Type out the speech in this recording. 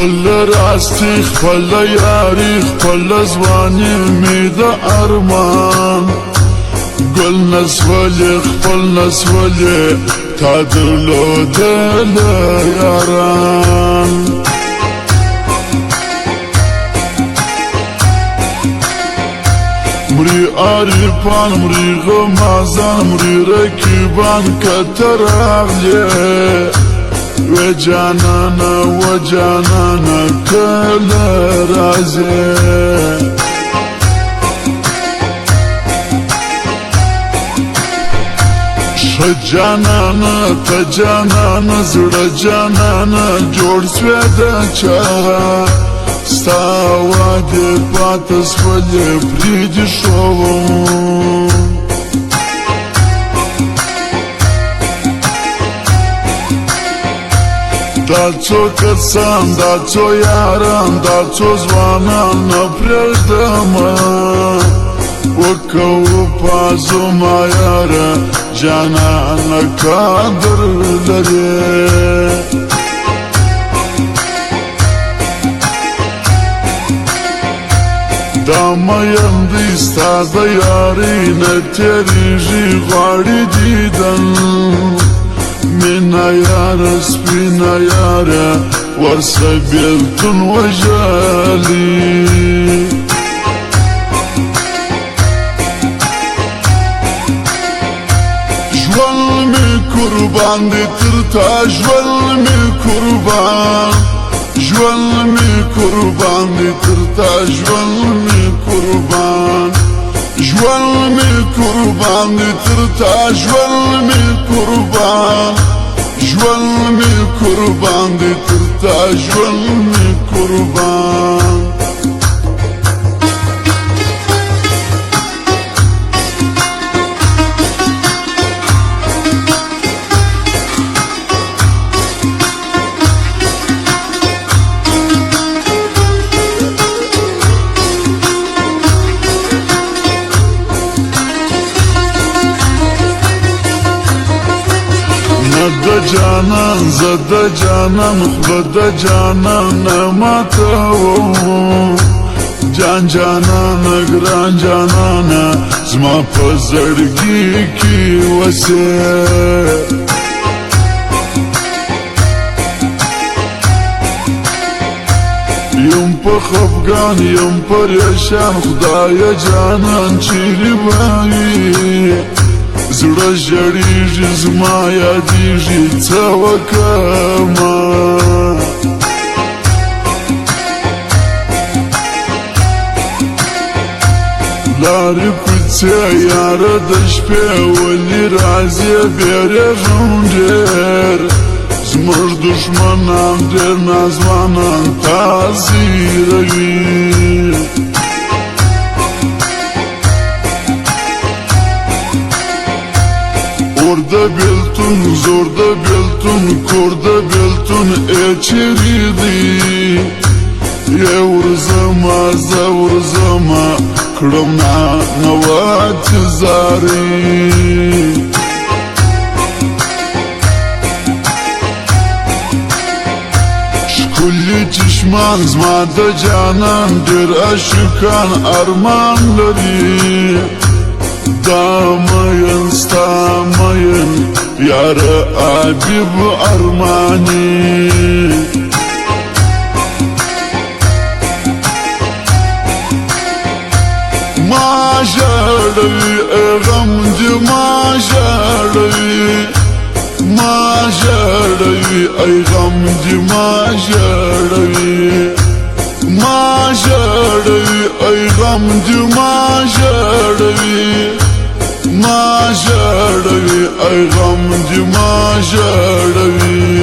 خپل راستی خپل یاری خپل ځواني مې د ارمان ګل نسولې خپل نسولې تا درلودل یاران مری عارفان مری غمازان مری رکیبان کتر اغلی و جانانا کل رازی جانانا تا جانانا زړه جانانا جوړ سوی د چا ستا وعدې پاته سولې پرېږدي شوم دا څو کسان دا څو یاران دا څو ځوانان نه پرېږدمه وکوو پازو ما یاره جانانه قدر لري دا میندې ستا د یارۍ نه تېرېږي غواړي دیدن مینا یاره سپینه یاره ورسه بېلتون وژلي قربان دی تر تا ژوند می قربان ژوند می قربان دی تر تا ژوند می قربان ژوند می قربان دی تر تا ژوند می قربان ژوند می قربان دی تر تا ژوند می قربان جانان زد جانان خود جانان ماتو جان جانان گران جانان زما په زړګي کې وسه یم په خفګان یم پریشان خدای جانان چیرې وایي زړه ژړېږي زما یادېږي څه وکړمه لارې کوڅې یاره د شپې ولې راځې بیریږم ډېر زموږ دښمنان ډېر ناځوانان تا زیروي د بیلتون زور د بیلتون کور د بیلتون ای چیرې دی یې ورځمه زه ورځمه کړم نوات زاري ښکلي چشمان زما د جانان ډېر عاشقان ارمان لري دا مین ستا مین یاره حبیب ارمانی ما ژړوي ای غم دې ما ژړوي ما ژړوي ای غم دې ما ژړوي ما ژړوي ای غم دې ما ژړوي ما ژړوي ای غم دې ما ژړوي